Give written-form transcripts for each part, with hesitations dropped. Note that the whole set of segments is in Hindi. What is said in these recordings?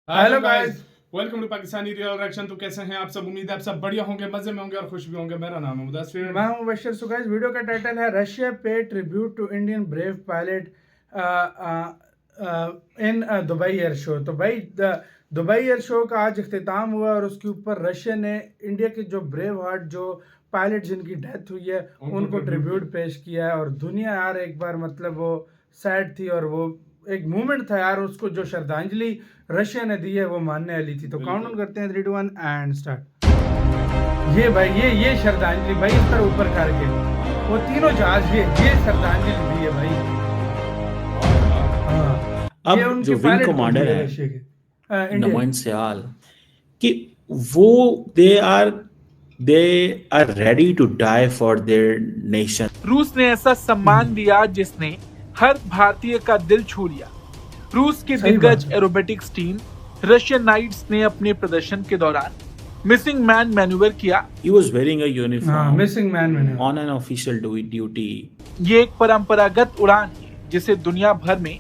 Hello hello guys, guys. Welcome to Pakistani real reaction. तो कैसे हैं आप सब? उम्मीद है आप सब बढ़िया होंगे, मजे में होंगे और खुश भी होंगे। मेरा नाम है मुदस्सिर। मैं हूं मुबशर। सो गाइस, वीडियो का टाइटल है रशिया पे tribute to Indian brave pilot in Dubai air show. तो भाई दुबई एयर शो का आज इख्तिताम हुआ और उसके ऊपर रशिया ने इंडिया के जो ब्रेव हार्ट जो पायलट जिनकी डेथ हुई है उनको ट्रिब्यूट पेश किया है। और दुनिया यार एक बार मतलब वो सैड थी और वो एक मूवमेंट था यार, उसको जो श्रद्धांजलि रशिया ने दी है वो मानने वाली थी। तो काउंट डाउन करते हैं 3 2 1 एंड स्टार्ट। ये भाई ये श्रद्धांजलि भाई इस तरह ऊपर करके वो तीनों जहाज ये श्रद्धांजलि दी है भाई। हाँ, ये अब उनके जो विंग पायलट को दी कमांडर है है रशिया के इंडिया नमन के। सयाल कि वो they are ready to die for their nation. रूस ने ऐसा सम्मान दिया जिसने हर भारतीय का दिल छू लिया। रूस की सही बात दिग्गज है। एरोबेटिक्स टीम रशियन नाइट्स ने अपने प्रदर्शन के दौरान मिसिंग मैन मैन्यूवर किया। ही वाज वेयरिंग अ हाँ, यूनिफॉर्म मिसिंग मैन मैंने ऑन एन ऑफिशियल ड्यूटी। ये एक परंपरागत उड़ान है जिसे दुनिया भर में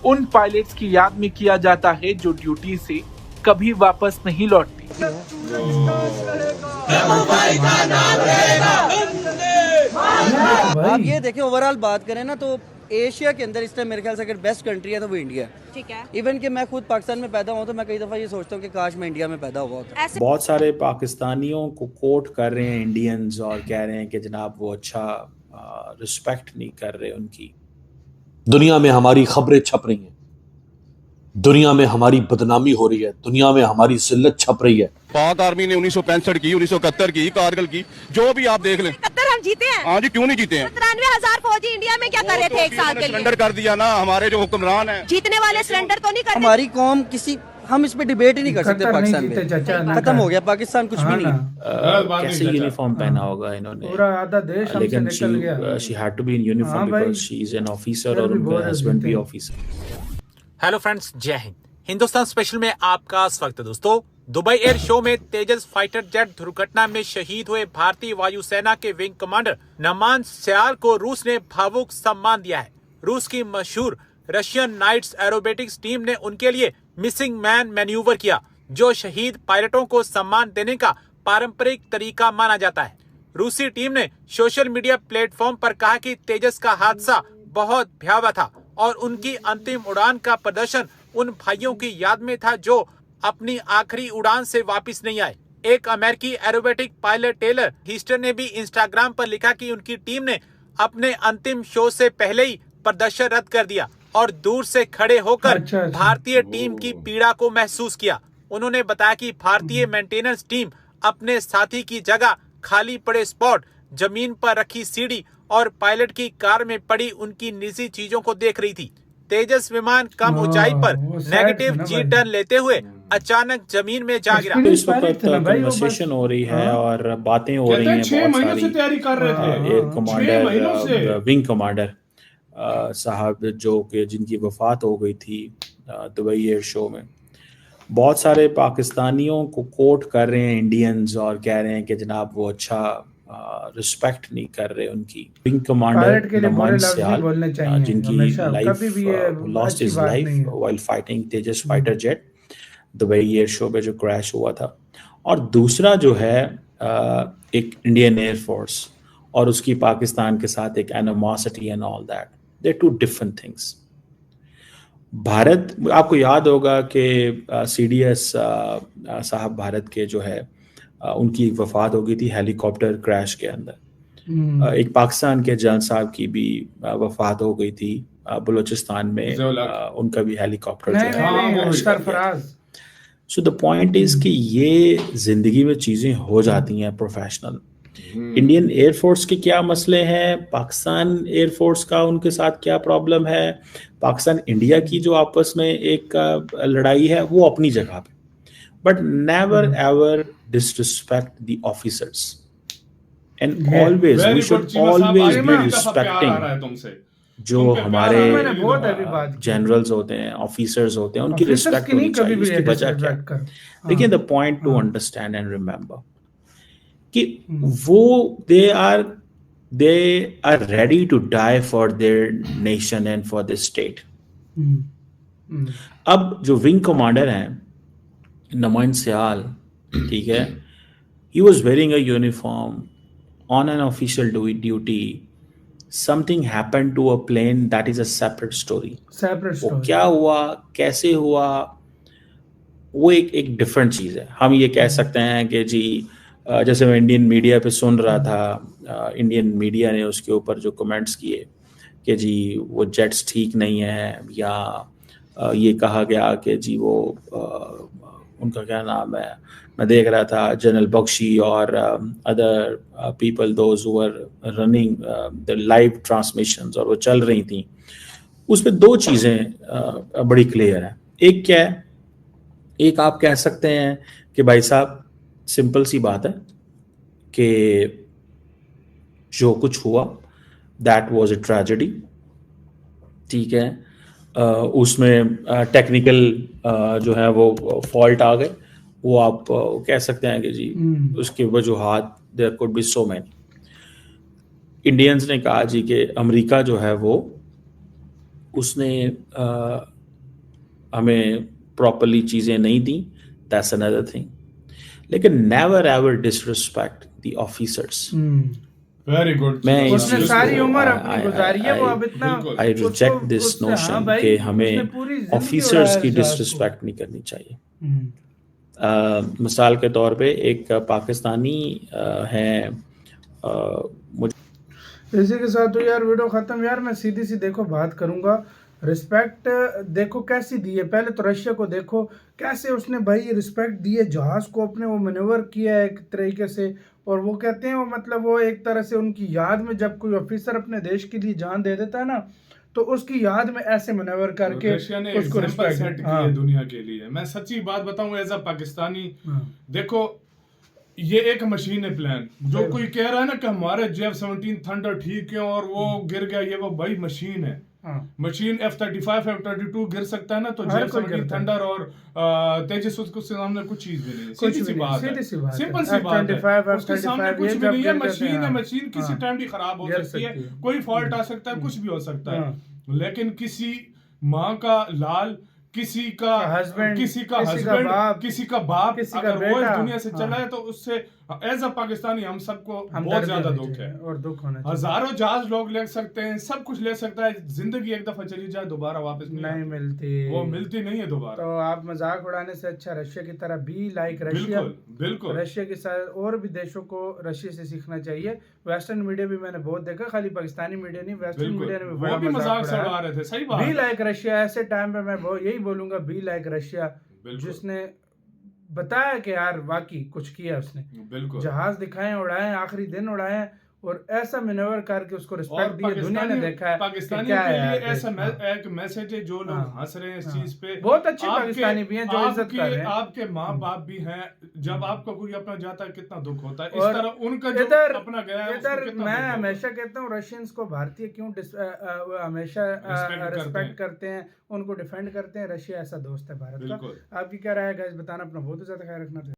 उन पायलट्स की याद में किया जाता है जो ड्यूटी से कभी वापस नहीं लौटते। आप भाई। ये देखें ओवरऑल बात करें ना तो एशिया के अंदर इस टाइम मेरे ख्याल से अगर बेस्ट कंट्री है तो वो इंडिया है। ठीक है। इवन कि मैं खुद पाकिस्तान में पैदा हुआ तो मैं कई दफ़ा ये सोचता हूँ कि काश मैं इंडिया में पैदा हुआ होता। ऐसे बहुत सारे पाकिस्तानियों को कोट कर रहे हैं इंडियंस और कह रहे हैं कि जनाब वो अच्छा रिस्पेक्ट नहीं कर रहे उनकी। दुनिया में हमारी खबरें छप रही हैं, दुनिया में हमारी बदनामी हो रही है, दुनिया में हमारी जिल्लत छप रही है। पाक आर्मी ने 1965 की, 1971 की, कारगिल की, जो भी आप देख लें। 71 हम जीते हैं। हाँ जी, क्यों नहीं जीते हैं? 93,000 फौजी इंडिया में क्या कर रहे थे एक साल के लिए? सरेंडर कर दिया ना हमारे जो हुक्मरान है। जीतने वाले सरेंडर तो नहीं कर रहे। हमारी कौम किसी हम इस पे डिबेट ही नहीं कर सकते कतर नहीं पाकिस्तान जीते में। चाचा, ना खत्म कर। हो गया पाकिस्तान, कुछ भी हाँ नहीं ना, है। कैसे यूनिफॉर्म पहना होगा इन्होंने? पूरा आधा देश हमसे लेकिन निकल गया। She had to be in हाँ यूनिफॉर्म भाई, because she is an officer फिर और भी उनका बोल रहे हस्बैंड भी जीते। ऑफिसर। हेलो फ्रेंड्स, जय हिंद। हिंदुस्तान स्पेशल में आपका स्वागत है दोस्तों। दुबई एयर शो में तेजस फाइटर जेट दुर्घटना में शहीद हुए भारतीय वायुसेना के विंग कमांडर नमान सयाल को रूस ने भावुक सम्मान दिया है। रूस की मशहूर रशियन नाइट्स एरोबेटिक्स टीम ने उनके लिए मिसिंग मैन मैन्यूवर किया, जो शहीद पायलटों को सम्मान देने का पारंपरिक तरीका माना जाता है। रूसी टीम ने सोशल मीडिया प्लेटफॉर्म पर कहा कि तेजस का हादसा बहुत भयावह था और उनकी अंतिम उड़ान का प्रदर्शन उन भाइयों की याद में था जो अपनी आखिरी उड़ान से वापस नहीं आए। एक अमेरिकी एरोबेटिक पायलट टेलर हीस्टर ने भी इंस्टाग्राम पर लिखा कि उनकी टीम ने अपने अंतिम शो से पहले ही प्रदर्शन रद्द कर दिया और दूर से खड़े होकर अच्छा। भारतीय टीम की पीड़ा को महसूस किया। उन्होंने बताया कि भारतीय मेंटेनेंस टीम अपने साथी की जगह, खाली पड़े स्पॉट, जमीन पर रखी सीढ़ी और पायलट की कार में पड़ी उनकी निजी चीजों को देख रही थी। तेजस विमान कम ऊंचाई पर वो सैड नेगेटिव थे ना जी भाई। टर्न लेते हुए अचानक जमीन में जा गिरा। तो इस वक्त पायलट थे ना भाई, वो बस। कन्वर्सेशन हो रही है हाँ। और बातें हो कहते रही हैं हैं 6 बहुत महीनों से सारी। तैयारी कर रहे थे। एक 6 महीनों से। कमांडर विंग कमांडर साहब जो कि जिनकी वफात हो गई थी दुबई एयर शो में। बहुत सारे पाकिस्तानियों को कोट कर रहे हैं इंडियंस और कह रहे हैं कि जनाब वो अच्छा रिस्पेक्ट नहीं कर रहे उनकी। विंग कमांडर पायलट के लिए बुरे नमान लफ्ज नहीं सयाल बोलने चाहिए जिनकी हमेशा, लाइफ कभी भी ये लॉस्ट अच्छी हिज बात लाइफ नहीं है। While fighting Tejas fighter jet Dubai air show में जो क्रैश हुआ था। और दूसरा जो है एक इंडियन एयर फोर्स और उसकी पाकिस्तान के साथ एक animosity and all that, they two different things. Bharat, आपको याद होगा कि CDS साहब भारत के जो है उनकी एक वफात हो गई थी हेलीकॉप्टर क्रैश के अंदर। एक पाकिस्तान के जन साहब की भी वफात हो गई थी बलूचिस्तान में। उनका भी हेलीकॉप्टर जो नहीं है नहीं नहीं, क्रैश कर गया। Sarfaraz. So the point is कि ये जिंदगी में चीजें हो जाती हैं प्रोफेशनल। इंडियन एयरफोर्स के क्या मसले हैं, पाकिस्तान एयरफोर्स का उनके साथ क्या प्रॉब्लम है, पाकिस्तान इंडिया की जो आपस में एक लड़ाई है वो अपनी जगह पे, but never ever disrespect the officers and always we should always be respecting तुमसे जो तुम पे हमारे प्यार आ रहा है, मैंने बहुत अभी बात की। जनरल्स होते हैं, ऑफिसर्स होते हैं, उनकी ऑफिसर्स रिस्पेक्ट की नहीं, होनी कभी चाहिए। भी उसकी वजह क्या डिसरिस्पेक्ट है? कर। देखिए, the point to understand and remember कि वो they are ready to die for their nation and for this state. अब जो विंग कमांडर हैं नमन सियाल, ठीक है, he was wearing a uniform on an official duty. Something happened to a plane, that is a separate story. Separate वो स्टोरी। क्या हुआ, कैसे हुआ, वो एक डिफरेंट चीज़ है। हम ये कह सकते हैं कि जी जैसे मैं इंडियन मीडिया पे सुन रहा था, इंडियन मीडिया ने उसके ऊपर जो कमेंट्स किए कि जी वो जेट्स ठीक नहीं है, या ये कहा गया कि जी वो उनका क्या नाम है, मैं देख रहा था जनरल बख्शी और other people those who are running the live transmissions, और वो चल रही थी, उसमें दो चीज़ें बड़ी क्लियर है। एक क्या है, एक आप कह सकते हैं कि भाई साहब सिंपल सी बात है कि जो कुछ हुआ दैट वाज अ ट्रेजेडी, ठीक है, उसमें टेक्निकल जो है वो फॉल्ट आ गए, वो आप कह सकते हैं कि जी उसके वजूहात there could be so many. Indians ने कहा जी कि अमेरिका जो है वो उसने हमें प्रॉपरली चीज़ें नहीं दी, दैट्स अनदर थिंग, लेकिन never ever disrespect the officers. Very good. मैं उसने सारी उम्र अपनी गुजारी है, वो अब इतना आई रिजेक्ट दिस नोशन कि हमें ऑफिसर्स की डिसरिस्पेक्ट नहीं करनी चाहिए। मिसाल के तौर पे एक पाकिस्तानी है, मुझे इसी के साथ तो यार वीडियो खत्म। यार मैं सीधी सी देखो बात करूंगा, रिस्पेक्ट देखो कैसी दी है। पहले तो रशिया को देखो कैसे उसने भाई रिस्पेक्ट दी है, जहाज को अपने वो मैन्यूवर किया है एक तरीके से, और वो कहते हैं वो मतलब वो एक तरह से उनकी याद में जब कोई ऑफिसर अपने देश के लिए जान दे देता है ना, तो उसकी याद में ऐसे मैन्यूवर करके रशिया ने उसको रिस्पेक्ट सेट की है दुनिया के लिए। मैं सच्ची बात बताऊं एज अ पाकिस्तानी, देखो ये एक मशीन है प्लान, जो कोई कह रहा है ना कि हमारे JF-17 थंडर ठीक है और वो गिर गया, ये वो भाई मशीन है। मशीन F-35 F-22 गिर सकता है ना, तो JF-17 थंडर और तेजस उसके सामने कुछ चीज भी नहीं। सीधी सी बात है, सिंपल सी बात है, उसके सामने कुछ भी नहीं है। मशीन है, मशीन किसी टाइम भी खराब हो सकती है, कोई फॉल्ट आ सकता है, कुछ भी हो सकता है, लेकिन किसी माँ का लाल, किसी का हस्बैंड, किसी का बाप, अगर वो इस दुनिया से चला है तो उससे एज अ पाकिस्तानी हम सबको बहुत ज्यादा दुख है। और दुख होना चाहिए। हजारों जहाज लोग ले सकते हैं, सब कुछ ले सकता है, जिंदगी एक दफा चली जाए दोबारा वापस नहीं मिलती, वो मिलती नहीं है दोबारा। तो आप मजाक उड़ाने से अच्छा रशिया की तरह बी लाइक रशिया। बिल्कुल रशिया के साथ और भी देशों को रशिया से सीखना चाहिए। वेस्टर्न मीडिया भी मैंने बहुत देखा, खाली पाकिस्तानी मीडिया नहीं, वेस्टर्न मीडिया ने भी बड़ा मजाक उड़ा रहे थे। सही बात, बी लाइक रशिया। ऐसे टाइम पे मैं यही बोलूंगा, बी लाइक रशिया, जिसने बताया कि यार वाकई कुछ किया उसने, जहाज दिखाए, उड़ाए, आखिरी दिन उड़ाए, और ऐसा मैन्यूवर करके उसको रिस्पेक्ट दी, दुनिया ने देखा है। पाकिस्तानियों के लिए ऐसा एक मैसेज है, जो लोग हंस रहे हैं इस चीज पे, बहुत अच्छे पाकिस्तानी भी हैं जो इज्जत कर रहे हैं, आपके माँ बाप भी हैं, जब आपका कोई अपना जाता है कितना दुख होता है, इस तरह उनका जो अपना गया है इधर मैं हमेशा कहता हूँ रशियंस को भारतीय क्यों हमेशा रिस्पेक्ट करते हैं, उनको डिफेंड करते हैं। रशिया ऐसा दोस्त है भारत का। आपकी क्या राय है गाइस, बताना, अपना बहुत ज्यादा ख्याल रखना।